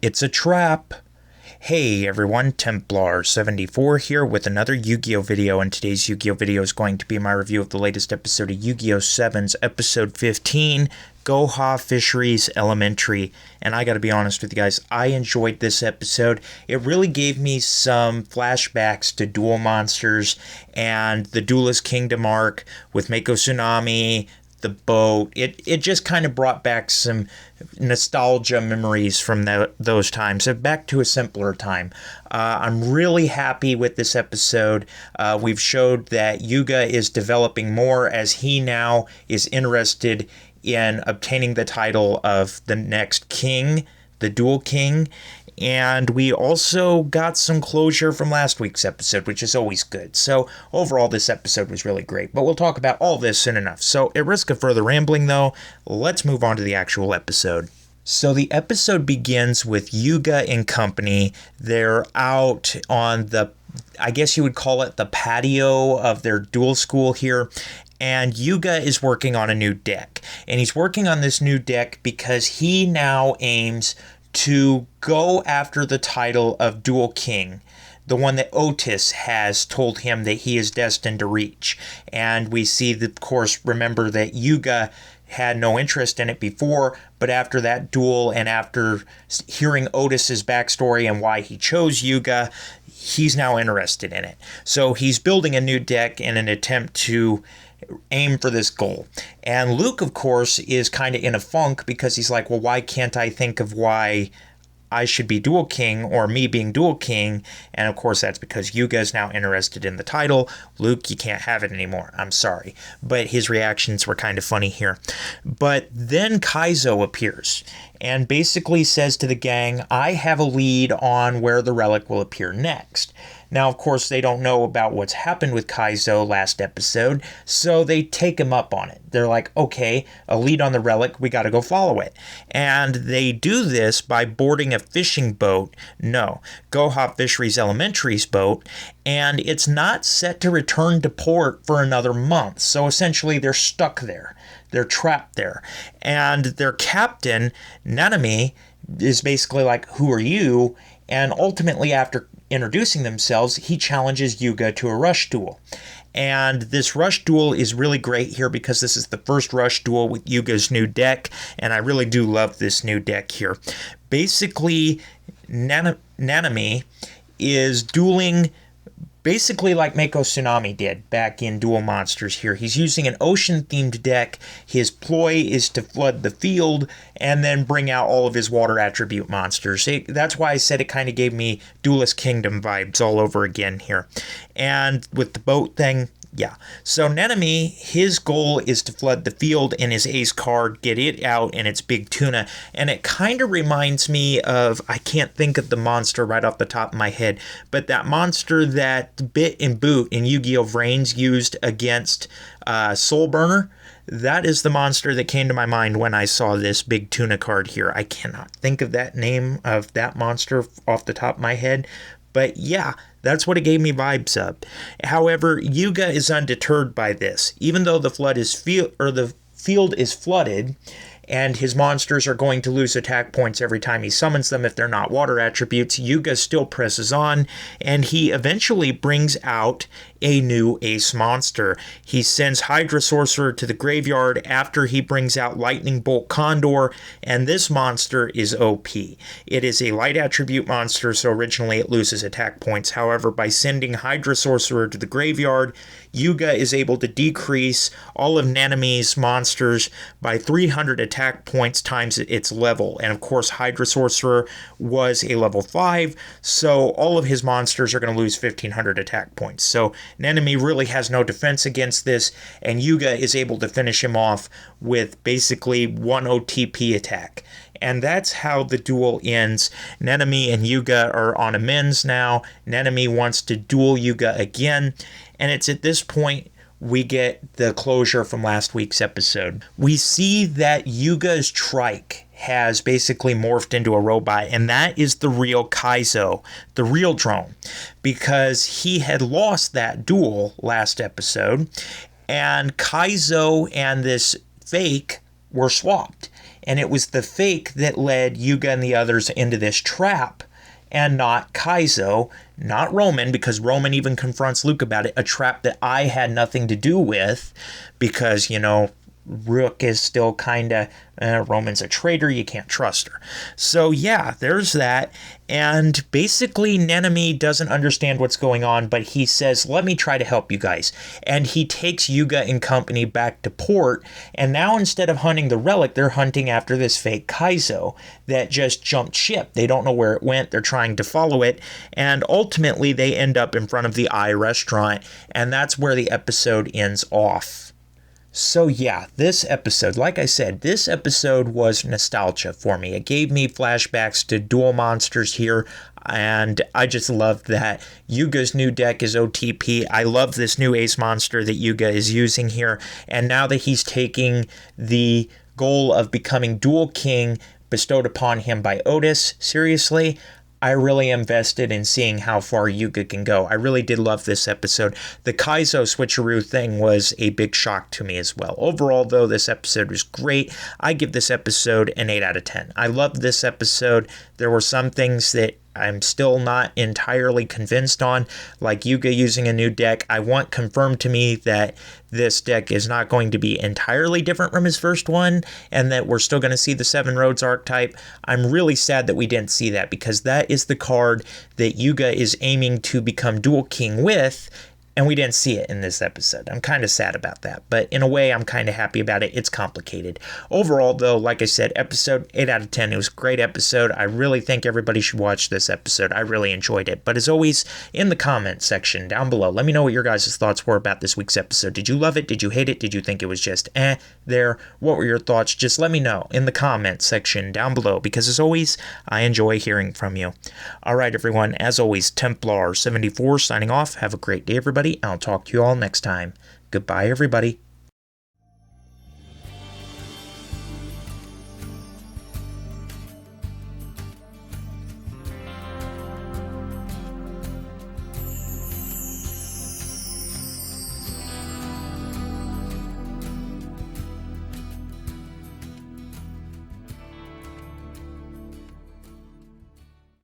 It's a trap. Hey everyone, Templar74 here with another Yu-Gi-Oh video, and today's Yu-Gi-Oh video is going to be my review of the latest episode of Yu-Gi-Oh! 7's episode 15, Goha Fisheries Elementary. And I gotta be honest with you guys, I enjoyed this episode. It really gave me some flashbacks to Duel Monsters and the Duelist Kingdom arc with Mako Tsunami, the boat. It just kind of brought back some nostalgia memories from those times. So back to a simpler time. I'm really happy with this episode. We've showed that Yuga is developing more as he now is interested in obtaining the title of the next king, the Duel King. And we also got some closure from last week's episode, which is always good. So overall, this episode was really great. But we'll talk about all this soon enough. So at risk of further rambling, though, let's move on to the actual episode. So the episode begins with Yuga and company. They're out on the, I guess you would call it the patio of their duel school here. And Yuga is working on a new deck. And he's working on this new deck because he now aims to go after the title of Duel King, the one that Otis has told him that he is destined to reach. And we see, of course, remember that Yuga had no interest in it before, but after that duel and after hearing Otis's backstory and why he chose Yuga, he's now interested in it. So he's building a new deck in an attempt to aim for this goal. And Luke, of course, is kind of in a funk because he's like, well, why can't I think of why I should be Duel King, or me being Duel King? And of course, that's because Yuga is now interested in the title. Luke, you can't have it anymore. I'm sorry. But his reactions were kind of funny here. But then Kaizo appears and basically says to the gang, I have a lead on where the relic will appear next. Now, of course, they don't know about what's happened with Kaizo last episode, so they take him up on it. They're like, okay, a lead on the relic, we gotta go follow it. And they do this by boarding a fishing boat, Goha Fisheries Elementary's boat, and it's not set to return to port for another month. So essentially, they're stuck there. They're trapped there. And their captain, Nanami, is basically like, who are you? And ultimately, after introducing themselves, he challenges Yuga to a rush duel. And this rush duel is really great here because this is the first rush duel with Yuga's new deck, and I really do love this new deck here. Basically, Nanami is dueling basically like Mako Tsunami did back in Duel Monsters here. He's using an ocean-themed deck. His ploy is to flood the field and then bring out all of his water attribute monsters. That's why I said it kind of gave me Duelist Kingdom vibes all over again here. And with the boat thing, yeah. So Nanami, his goal is to flood the field in his ace card, get it out in its big tuna. And it kind of reminds me of, I can't think of the monster right off the top of my head, but that monster that Bit and Boot in Yu-Gi-Oh! Vrains used against Soul Burner. That is the monster that came to my mind when I saw this big tuna card here. I cannot think of that name of that monster off the top of my head. But yeah, that's what it gave me vibes of. However, Yuga is undeterred by this. Even though the field is flooded, and his monsters are going to lose attack points every time he summons them if they're not water attributes, Yuga still presses on, and he eventually brings out a new ace monster. He sends Hydra Sorcerer to the graveyard after he brings out Lightning Bolt Condor, and this monster is OP. It is a light attribute monster, so originally it loses attack points. However, by sending Hydra Sorcerer to the graveyard, Yuga is able to decrease all of Nanami's monsters by 300 attack points times its level. And of course, Hydra Sorcerer was a level 5, so all of his monsters are going to lose 1500 attack points. So Nanami really has no defense against this, and Yuga is able to finish him off with basically one OTP attack. And that's how the duel ends. Nanami and Yuga are on amends now. Nanami wants to duel Yuga again, and it's at this point we get the closure from last week's episode. We see that Yuga's trike has basically morphed into a robot, and that is the real Kaizo, the real drone, because he had lost that duel last episode, and Kaizo and this fake were swapped. and it was the fake that led Yuga and the others into this trap, and not Kaizo, not Roman, because Roman even confronts Luke about it, a trap that I had nothing to do with, because, you know, Rook is still kind of, Roman's a traitor, you can't trust her. So yeah, there's that. And basically Nanami doesn't understand what's going on, but he says, let me try to help you guys. And he takes Yuga and company back to port, and now instead of hunting the relic, they're hunting after this fake Kaizo that just jumped ship. They don't know where it went, they're trying to follow it, and ultimately they end up in front of the Eye restaurant, and that's where the episode ends off. So yeah, this episode, like I said, this episode was nostalgia for me. It gave me flashbacks to Duel Monsters here, and I just love that. Yuga's new deck is OTP. I love this new ace monster that Yuga is using here, and now that he's taking the goal of becoming Duel King bestowed upon him by Otis, seriously, I really am invested in seeing how far Yuga can go. I really did love this episode. The Kaizo switcheroo thing was a big shock to me as well. Overall, though, this episode was great. I give this episode an 8 out of 10. I loved this episode. There were some things that I'm still not entirely convinced on, like Yuga using a new deck. I want confirmed to me that this deck is not going to be entirely different from his first one, and that we're still going to see the Seven Roads archetype. I'm really sad that we didn't see that, because that is the card that Yuga is aiming to become Duel King with, and we didn't see it in this episode. I'm kind of sad about that, but in a way, I'm kind of happy about it. It's complicated. Overall, though, like I said, episode 8 out of 10. It was a great episode. I really think everybody should watch this episode. I really enjoyed it. But as always, in the comment section down below, let me know what your guys' thoughts were about this week's episode. Did you love it? Did you hate it? Did you think it was just there? What were your thoughts? Just let me know in the comment section down below, because as always, I enjoy hearing from you. All right, everyone. As always, Templar74 signing off. Have a great day, everybody. I'll talk to you all next time. Goodbye, everybody.